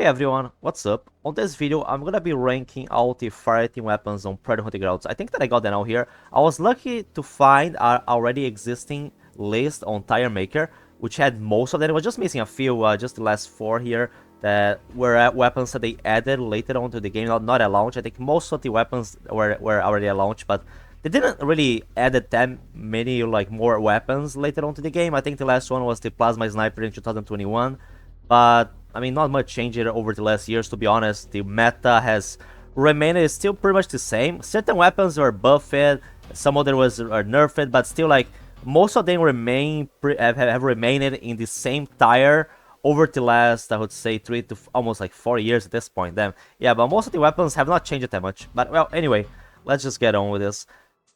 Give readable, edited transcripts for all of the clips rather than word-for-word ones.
Hey everyone, what's up? On this video, I'm gonna be ranking all the Fireteam weapons on Predator Hunting Grounds. I think that I got them out here. I was lucky to find our already existing list on Tire Maker, which had most of them. It was just missing a few, just the last 4 here, that were weapons that they added later on to the game, not at launch. I think most of the weapons were already at launch, but they didn't really add that many more weapons later on to the game. I think the last one was the Plasma Sniper in 2021, but I mean, not much changed over the last years, to be honest. The meta has remained still pretty much the same. Certain weapons were buffed, some other are nerfed, but still, like, most of them have remained in the same tire over the last, I would say, 3 to almost like 4 years at this point. Then, yeah, but most of the weapons have not changed that much. But, well, anyway, let's just get on with this.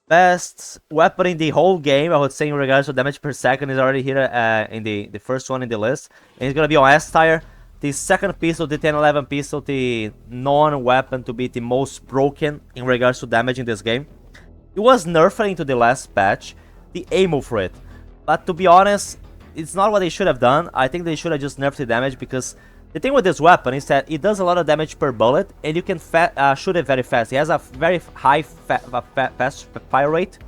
Best weapon in the whole game, I would say, in regards to damage per second, is already here in the first one in the list. And it's gonna be on S tire. The second pistol, the 1011 pistol, the non-weapon to be the most broken in regards to damage in this game. It was nerfed into the last patch, the ammo for it. But to be honest, it's not what they should have done. I think they should have just nerfed the damage, because the thing with this weapon is that it does a lot of damage per bullet, and you can shoot it very fast. It has a very high fast fire rate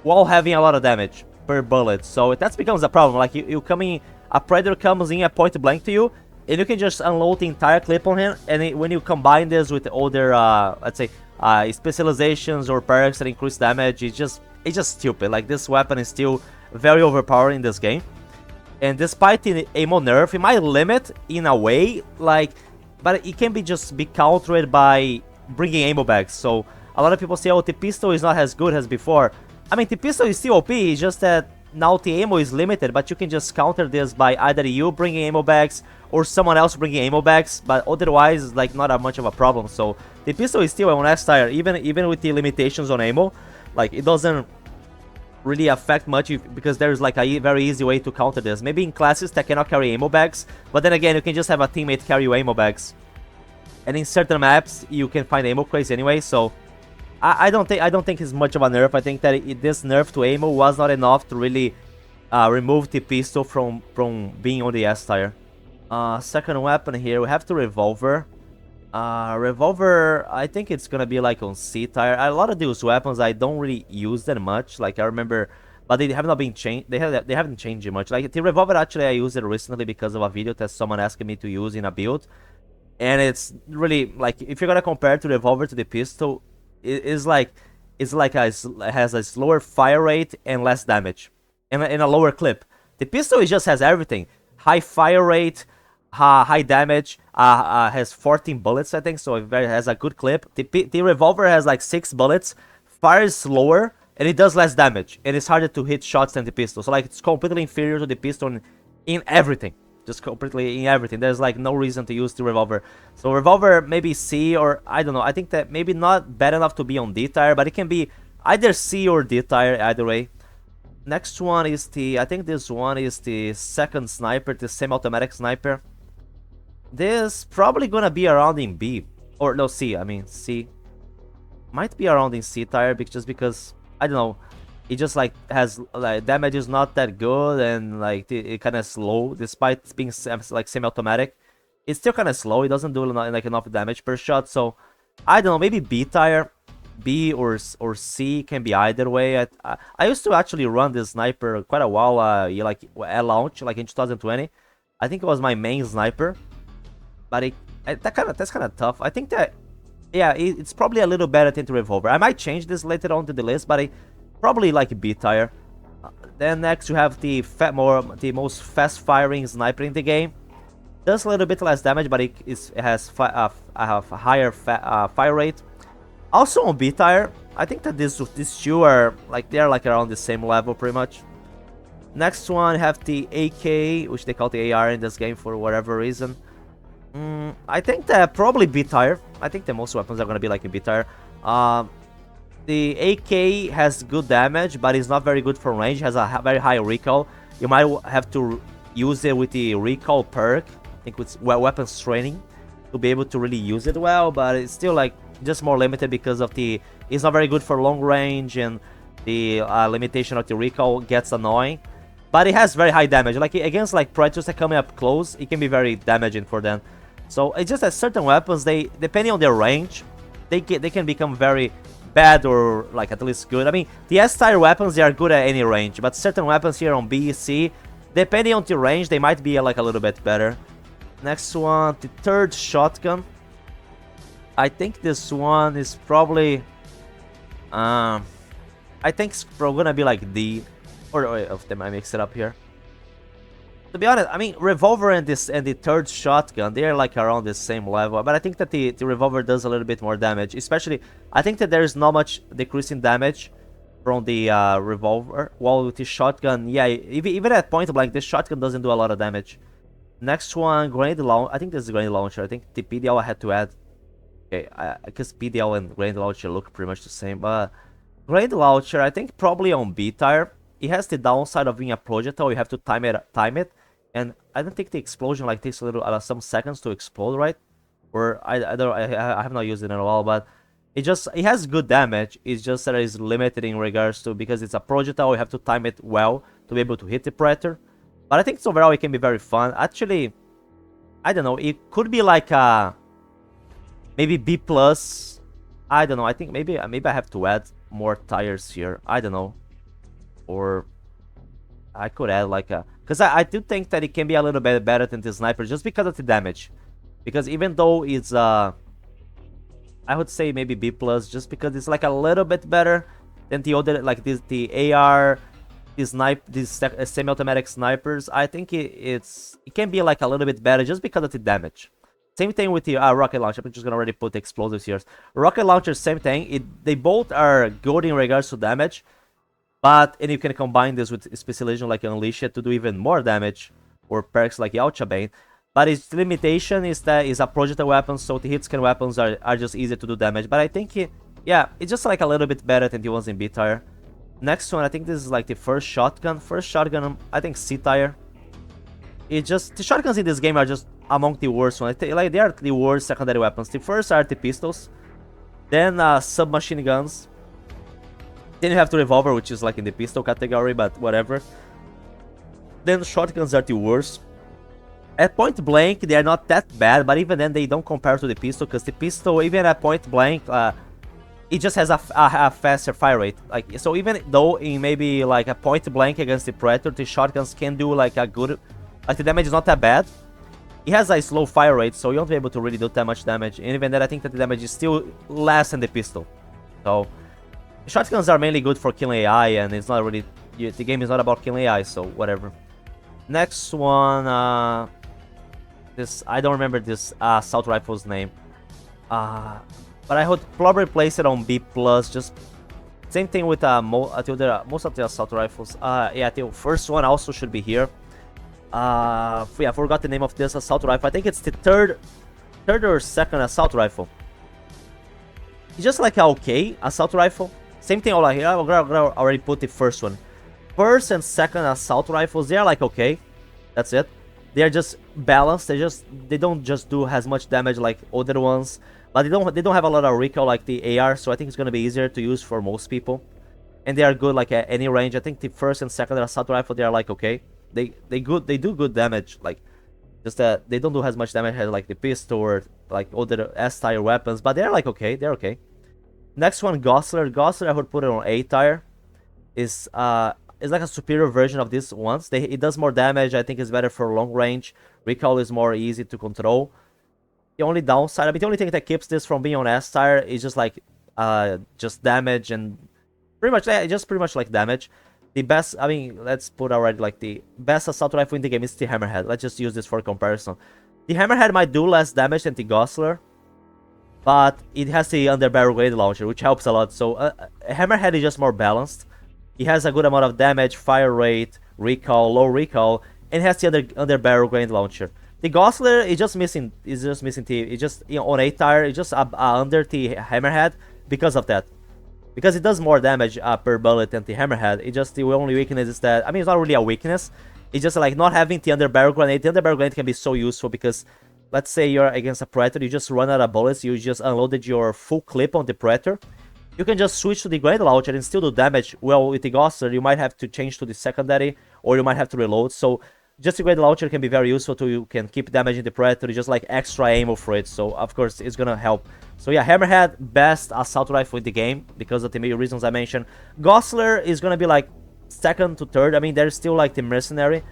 while having a lot of damage per bullet. So that becomes a problem. Like, a Predator comes in at point blank to you, and you can just unload the entire clip on him, and when you combine this with other, let's say, specializations or perks that increase damage, it's just stupid. Like, this weapon is still very overpowered in this game. And despite the ammo nerf, it might limit in a way, like, but it can just be countered by bringing ammo bags. So a lot of people say, oh, the pistol is not as good as before. I mean, the pistol is still OP, it's just that now the ammo is limited, but you can just counter this by either you bringing ammo bags or someone else bringing ammo bags, but otherwise it's like not much of a problem. So the pistol is still on S tire, even with the limitations on ammo. Like, it doesn't really affect much because there's like a very easy way to counter this. Maybe in classes that cannot carry ammo bags, but then again, you can just have a teammate carry you ammo bags. And in certain maps, you can find ammo crates anyway, so I don't think it's much of a nerf. I think that this nerf to ammo was not enough to really remove the pistol from being on the S tire. Second weapon here, we have the revolver. Revolver, I think it's gonna be like on C tire. A lot of these weapons I don't really use that much. Like, I remember, but they have not been changed. They haven't changed it much. Like, the revolver, actually, I used it recently because of a video that someone asked me to use in a build, and it's really, like, if you're gonna compare the revolver to the pistol, it has a slower fire rate and less damage, and a lower clip. The pistol, it just has everything: high fire rate, high damage, has 14 bullets, I think, so it has a good clip. The revolver has like 6 bullets, fires slower, and it does less damage, and it's harder to hit shots than the pistol. So, like, it's completely inferior to the pistol in everything. Just completely in everything. There's like no reason to use the revolver. So revolver, maybe C, or I don't know. I think that maybe not bad enough to be on D tire, but it can be either C or D tire, either way. Next one is I think this one is the second sniper, the semi-automatic sniper. This probably gonna be around in B, or no, C. I mean, C might be around in C tire, just because, I don't know, it just like has like damage is not that good, and like it kind of slow despite being like semi-automatic. It's still kind of slow. It doesn't do like enough damage per shot. So I don't know, maybe B tire, B or C, can be either way. I used to actually run this sniper quite a while, like at launch, like in 2020. I think it was my main sniper, but that's kind of tough. I think that, yeah, it's probably a little better than the revolver. I might change this later on to the list, but I probably like B tire. Then next you have the most fast firing sniper in the game. Does a little bit less damage, but it has a higher fire rate. Also on B tire, I think that these two are like, they're like around the same level pretty much. Next one, you have the AK, which they call the AR in this game for whatever reason. I think that probably B tire. I think that most weapons are gonna be like a B tire. The AK has good damage, but it's not very good from range. It has a very high recoil. You might have to use it with the recoil perk, I think with weapons training, to be able to really use it well, but it's still like just more limited because of it's not very good for long range, and the limitation of the recoil gets annoying. But it has very high damage. Like, against like predators that come up close, it can be very damaging for them. So it's just that certain weapons, they depending on their range, they can become very bad or like at least good. I mean, the S-tier weapons, they are good at any range, but certain weapons here on B, C, depending on the range, they might be like a little bit better. Next one, the third shotgun. I think this one is probably, I think it's probably gonna be like D, or of them I mix it up here. To be honest, I mean, revolver and the third shotgun, they're like around the same level, but I think that the revolver does a little bit more damage. Especially, I think that there is not much decrease in damage from the revolver, while with the shotgun, yeah, even at point blank, this shotgun doesn't do a lot of damage. Next one, grenade launcher. I think this is grenade launcher. I think the PDL I had to add. Okay, because PDL and grenade launcher look pretty much the same, but grenade launcher, I think probably on B tier. It has the downside of being a projectile. You have to time it, and I don't think the explosion like takes a little some seconds to explode, right? Or I have not used it in a while, but it has good damage. It's just that it's limited in regards to, because it's a projectile. You have to time it well to be able to hit the Predator. But I think overall it can be very fun. Actually, I don't know. It could be like a maybe B plus. I don't know. I think maybe I have to add more tires here. I don't know. Or I could add like a, because I do think that it can be a little bit better than the sniper just because of the damage. Because even though it's I would say maybe B plus, just because it's like a little bit better than the other, like the AR, these semi-automatic snipers. I think it can be like a little bit better just because of the damage. Same thing with the rocket launcher. I'm just gonna already put explosives here. Rocket launcher, same thing. They both are good in regards to damage, and you can combine this with specialization like Unleash It to do even more damage, or perks like Yautja Bane. But its limitation is that it's a projectile weapon, so the hitscan weapons are just easy to do damage. But I think yeah, it's just like a little bit better than the ones in B tier. Next one, I think this is like the first shotgun. First shotgun, I think C tier. The shotguns in this game are just among the worst ones. Like, they are the worst secondary weapons. The first are the pistols, then submachine guns, then you have the revolver, which is like in the pistol category, but whatever. Then shotguns are the worst. At point blank, they are not that bad, but even then they don't compare to the pistol, because the pistol, even at point blank, it just has a faster fire rate. Like, so even though in maybe like a point blank against the Predator, the shotguns can do like a good, like the damage is not that bad. It has a slow fire rate, so you won't be able to really do that much damage. And even then, I think that the damage is still less than the pistol. So shotguns are mainly good for killing AI, and it's not really, the game is not about killing AI, so whatever. Next one, I don't remember this assault rifle's name. But I would probably place it on B plus. Just same thing with most of the assault rifles. Yeah, the first one also should be here. Yeah, I forgot the name of this assault rifle. I think it's the third or second assault rifle. It's just like a okay assault rifle. Same thing over here. I'm gonna already put the first one. First and second assault rifles, they are like okay. That's it. They are just balanced. They don't just do as much damage like other ones. But they don't have a lot of recoil like the AR, so I think it's gonna be easier to use for most people. And they are good like at any range. I think the first and second assault rifle, they are like okay. They do good damage, like just that they don't do as much damage as like the pistol or like other S-tier weapons, but they're like okay, they're okay. Next one, Gosler. Gosler, I would put it on A tier. Is like a superior version of these ones. It does more damage. I think it's better for long range. Recoil is more easy to control. The only downside, I mean, the only thing that keeps this from being on S tier is just like just damage, and pretty much like damage. The best, I mean, let's put already like the best assault rifle in the game is the Hammerhead. Let's just use this for comparison. The Hammerhead might do less damage than the Gosler, but it has the underbarrel grenade launcher, which helps a lot. So Hammerhead is just more balanced. It has a good amount of damage, fire rate, recoil, low recoil, and has the underbarrel grenade launcher. The Gosler is just missing. It's just on A tier. It's just under the Hammerhead because of that. Because it does more damage per bullet than the Hammerhead. The only weakness is that, I mean, it's not really a weakness. It's just like not having the underbarrel grenade. The underbarrel grenade can be so useful because, let's say you're against a Predator, you just run out of bullets, you just unloaded your full clip on the Predator. You can just switch to the grenade launcher and still do damage. Well, with the Gosler, you might have to change to the secondary, or you might have to reload. So just a great launcher can be very useful to you can keep damaging the Predator, just like extra ammo for it, so of course it's gonna help. So yeah, Hammerhead, best assault rifle in the game because of the main reasons I mentioned. Gosler is gonna be like second to third. I mean, there's still like the Mercenary,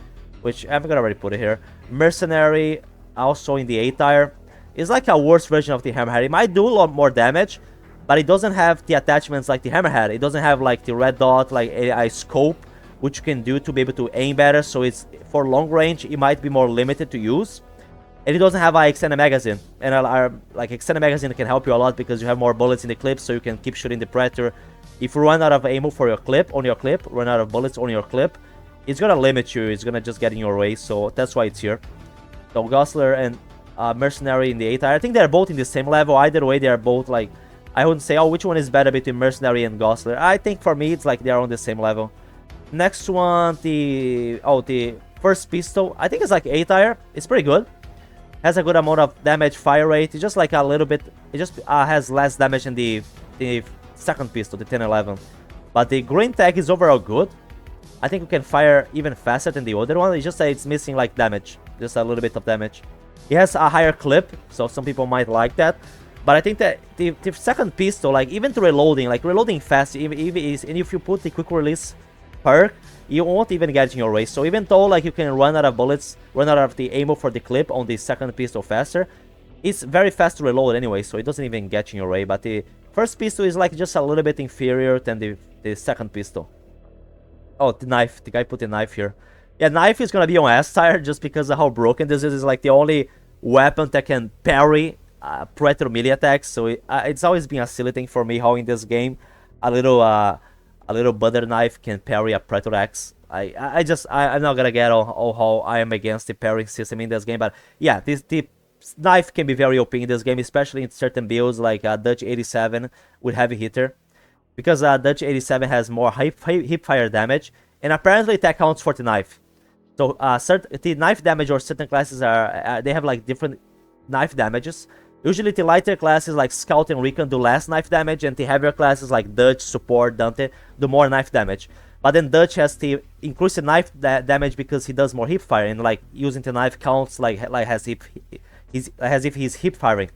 which I'm gonna already put it here. Mercenary, also in the A tier, is like a worse version of the Hammerhead. It might do a lot more damage, but it doesn't have the attachments like the Hammerhead. It doesn't have like the red dot, like a scope, which you can do to be able to aim better. So it's for long range, it might be more limited to use. And it doesn't have an extended magazine. And like extended magazine can help you a lot because you have more bullets in the clip, so you can keep shooting the Predator. If you run out of ammo for your clip, run out of bullets on your clip, it's gonna limit you. It's gonna just get in your way. So that's why it's here. So Gosler and Mercenary in the A tier. I think they're both in the same level. Either way, they are both like, I wouldn't say, oh, which one is better between Mercenary and Gosler. I think for me, it's like they're on the same level. Next one, the first pistol. I think it's like A tier. It's pretty good. Has a good amount of damage, fire rate. It's just like a little bit. It just has less damage than the second pistol, the 1011. But the green tag is overall good. I think you can fire even faster than the other one. It's just that it's missing like damage, just a little bit of damage. It has a higher clip, so some people might like that. But I think that the second pistol, like even to reloading, like reloading fast, even and if you put the quick release perk, you won't even get in your race. So even though like you can run out of bullets, run out of the ammo for the clip on the second pistol faster, it's very fast to reload anyway, so it doesn't even get in your way. But the first pistol is like just a little bit inferior than the second pistol. Oh, the knife. The guy put the knife here. Yeah, knife is gonna be on S tier just because of how broken this is. It's like the only weapon that can parry Predator melee attacks. So it's always been a silly thing for me how in this game a little butter knife can parry a Predator axe. I'm not gonna get all how I am against the parrying system in this game, but yeah, the knife can be very OP in this game, especially in certain builds like Dutch 87 with heavy hitter, because Dutch 87 has more hip fire damage, and apparently that counts for the knife. So the knife damage or certain classes they have like different knife damages. Usually the lighter classes like Scout and Recon do less knife damage, and the heavier classes like Dutch, Support, Dante do more knife damage. But then Dutch has to increase the knife damage because he does more hip fire, and like using the knife counts like as if he's hip firing.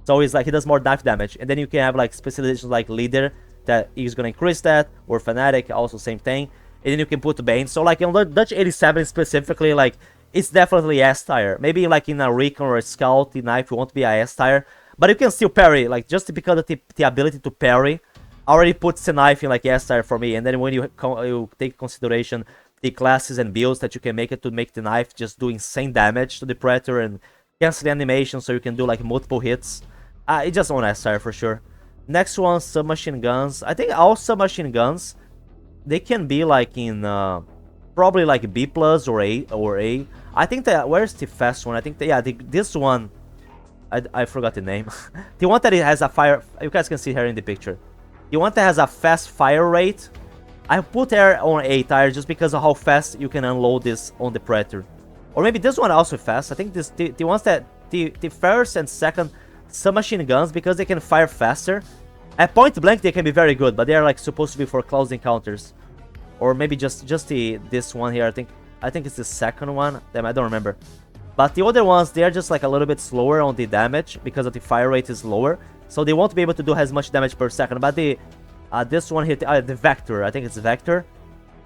So it's like he does more knife damage. And then you can have like specializations like Leader that is gonna increase that, or Fanatic, also same thing. And then you can put Bane. So like in Dutch 87 specifically, like it's definitely S tier. Maybe like in a Recon or a Scout, the knife won't be a S tier, but you can still parry. Like just because of the ability to parry already puts the knife in like S tier for me. And then when you take consideration the classes and builds that you can make it to make the knife just do insane damage to the Predator and cancel the animation, so you can do like multiple hits. It's just on S tier for sure. Next one, submachine guns. I think all submachine guns, they can be like in probably like B plus or A. I think that, where's the fast one? I think that, yeah, this one, I forgot the name. The one that it has a fire, you guys can see here in the picture. The one that has a fast fire rate, I put her on A tier just because of how fast you can unload this on the Predator. Or maybe this one also fast. I think the ones that the first and second submachine guns, because they can fire faster. At point blank they can be very good, but they are like supposed to be for close encounters. Or maybe just this one here. I think it's the second one. Damn, I don't remember. But the other ones, they are just like a little bit slower on the damage because of the fire rate is lower, so they won't be able to do as much damage per second. But this one here, the Vector, I think it's Vector.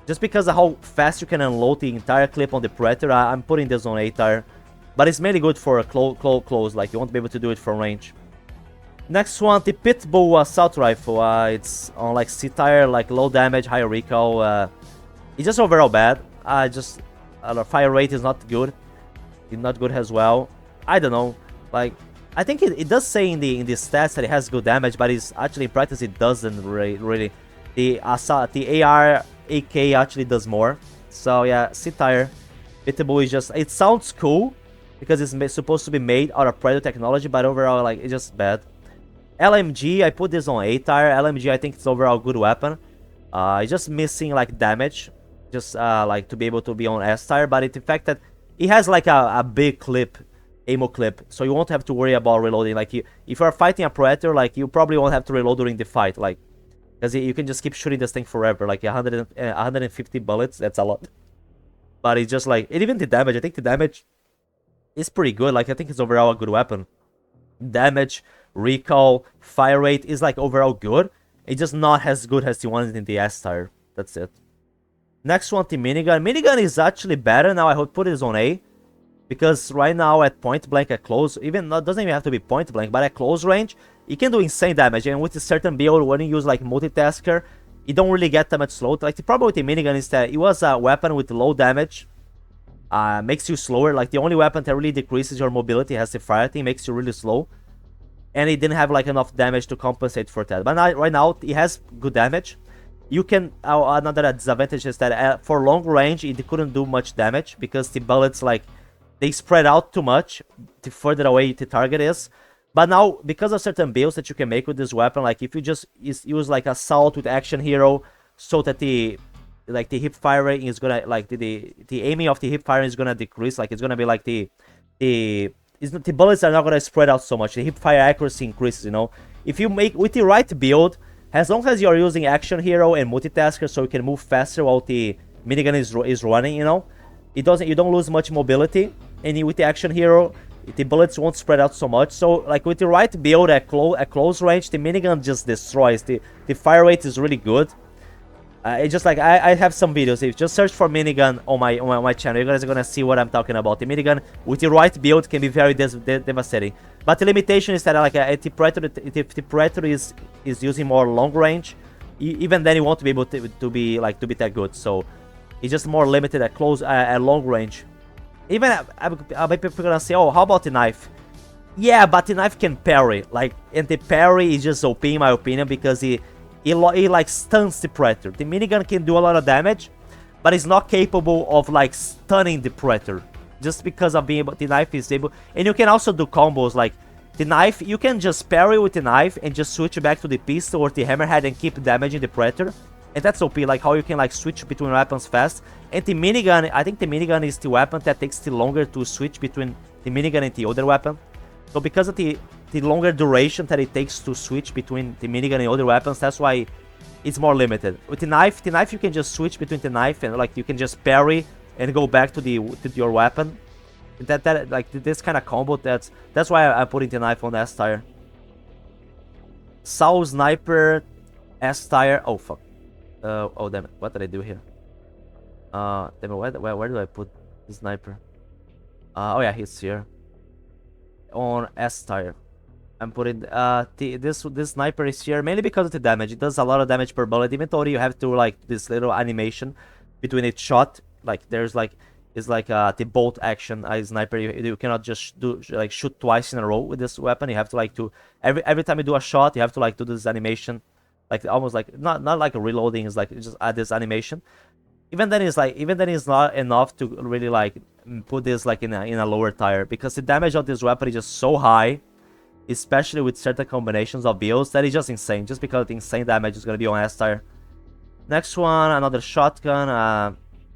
Just because of how fast you can unload the entire clip on the Predator, I'm putting this on A tier. But it's mainly good for close, like you won't be able to do it from range. Next one, the Pitbull assault rifle. It's on like C tier, like low damage, high recoil. It's just overall bad. Fire rate is not good. It's not good as well. I don't know. Like, I think it does say in the stats that it has good damage, but it's actually in practice it doesn't really. The AR AK actually does more. So yeah, C tier. Pitbull is just, it sounds cool because it's supposed to be made out of Predator technology, but overall like it's just bad. LMG, I put this on A tier. LMG, I think it's overall good weapon. It's just missing like damage, just like to be able to be on S tier. But the fact that it has like a big clip, ammo clip, so you won't have to worry about reloading. Like if you're fighting a Predator, like you probably won't have to reload during the fight, like because you can just keep shooting this thing forever. Like 150 bullets, that's a lot. But it's just like, and even the damage, I think the damage is pretty good. Like, I think it's overall a good weapon. Damage, recall, fire rate is like overall good. It's just not as good as the one in the S tier. That's it. Next one, the minigun. Minigun is actually better now. I would put it on A. Because right now at point blank, at close, even not doesn't even have to be point blank, but at close range, it can do insane damage. And with a certain build, when you use like multitasker, you don't really get that much slow. Like the problem with the minigun is that it was a weapon with low damage. Makes you slower. Like the only weapon that really decreases your mobility has the Fireteam, makes you really slow. And it didn't have like enough damage to compensate for that. But now, right now, it has good damage. You can, another disadvantage is that for long range, it couldn't do much damage because the bullets like, they spread out too much the further away the target is. But now, because of certain builds that you can make with this weapon, like if you just use like assault with action hero, so that the hip firing is gonna, like the aiming of the hip firing is gonna decrease. Like it's gonna be like the bullets are not gonna spread out so much. The hip fire accuracy increases, you know. If you make with the right build, as long as you're using action hero and multitasker, so you can move faster while the minigun is running, you know. You don't lose much mobility, and with the action hero, the bullets won't spread out so much. So like with the right build at close range, the minigun just destroys. The fire rate is really good. It's just like I have some videos. If you just search for minigun on my channel, you guys are gonna see what I'm talking about. The minigun with the right build can be very devastating. But the limitation is that like if the Predator is using more long range, even then you won't be able to be that good. So it's just more limited at long range. Even people are gonna say, oh, how about the knife? Yeah, but the knife can parry. Like, and the parry is just OP in my opinion because it like stuns the Predator. The minigun can do a lot of damage, but it's not capable of like stunning the Predator. Just because of being able, the knife is able, and you can also do combos like the knife. You can just parry with the knife and just switch back to the pistol or the hammerhead and keep damaging the Predator. And that's OP, like how you can like switch between weapons fast. And the minigun, I think the minigun is the weapon that takes the longer to switch between the minigun and the other weapon. So because of the longer duration that it takes to switch between the minigun and other weapons, that's why it's more limited. With the knife you can just switch between the knife and like you can just parry and go back to your weapon. That like this kind of combo, that's why I'm putting the knife on S tier. Saw sniper S tier. Oh fuck. Oh damn it, what did I do here? Damn it, where do I put the sniper? Oh yeah, he's here. On S tier. I'm putting this sniper is here mainly because of the damage. It does a lot of damage per bullet, even though you have to like this little animation between each shot. Like there's like, it's like the bolt action. Sniper, you cannot just shoot twice in a row with this weapon. You have to like every time you do a shot, you have to like do this animation. Like almost like not like a reloading, is like just add this animation. Even then it's not enough to really like put this like in a lower tier, because the damage of this weapon is just so high, especially with certain combinations of builds, that is just insane. Just because the insane damage is gonna be on S tier. Next one, another shotgun.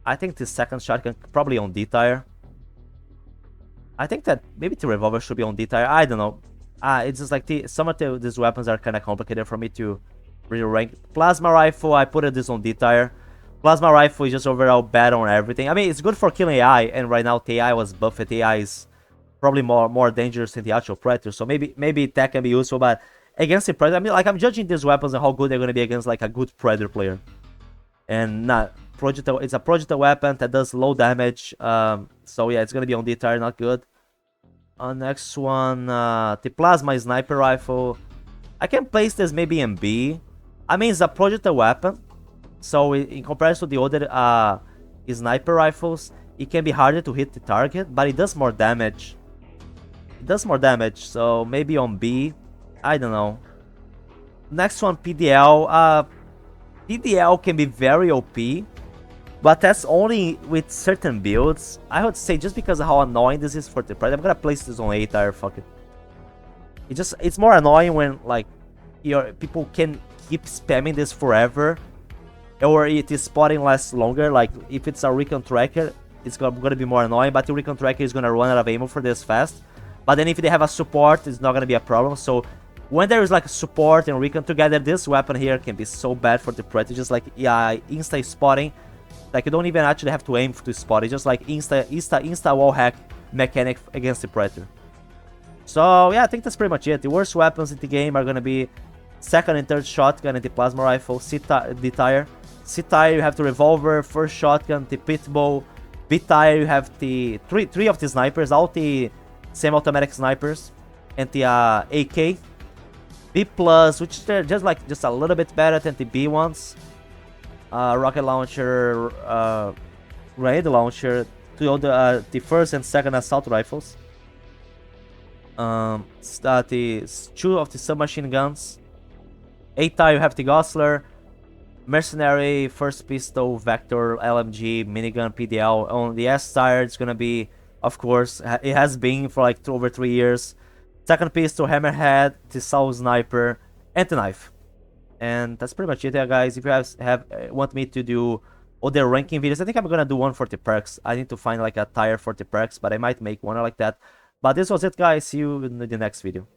I think the second shotgun probably on D tier. I think that maybe the revolver should be on D tier. I don't know. It's just like some of these weapons are kind of complicated for me to really rank. Plasma rifle, I put this on D tier. Plasma rifle is just overall bad on everything. I mean, it's good for killing AI, and right now the AI was buffed. The AI is probably more dangerous than the actual Predator, so maybe that can be useful. But against the Predator, I mean, like I'm judging these weapons and how good they're gonna be against like a good Predator player. And not projectile. It's a projectile weapon that does low damage. So yeah, it's gonna be on D tier, not good. Next one, the plasma sniper rifle. I can place this maybe in B. I mean, it's a projectile weapon, so in comparison to the other sniper rifles, it can be harder to hit the target, but it does more damage. So maybe on B. I don't know. Next one, PDL. PDL can be very OP, but that's only with certain builds. I would say just because of how annoying this is for the Predator, I'm gonna place this on A tier. Fuck it. It's more annoying when like people can keep spamming this forever, or it is spotting lasts longer. Like if it's a recon tracker, it's gonna be more annoying, but the recon tracker is gonna run out of ammo for this fast. But then if they have a support, it's not gonna be a problem. So when there is like a support and recon together, this weapon here can be so bad for the Predator. Just like insta spotting Like, you don't even actually have to aim to spot. It's just like insta wall hack mechanic against the Predator. So yeah, I think that's pretty much it. The worst weapons in the game are gonna be second and third shotgun and the plasma rifle, the tire. C tire, you have the revolver, first shotgun, the pit bow. B tire, you have the three of the snipers, all the semi-automatic snipers, and the AK. B plus, which they're just a little bit better than the B ones. Rocket launcher, grenade launcher, the first and second assault rifles. The two of the submachine guns. A tire, you have the Gosler, mercenary, first pistol, vector, LMG, minigun, PDL. On the S tire, it's gonna be, of course, it has been for like over 3 years. Second pistol, hammerhead, the soul sniper, and the knife. And that's pretty much it, guys. If you want me to do other ranking videos, I think I'm gonna do one for the perks. I need to find like a tire for the perks, but I might make one like that. But this was it, guys. See you in the next video.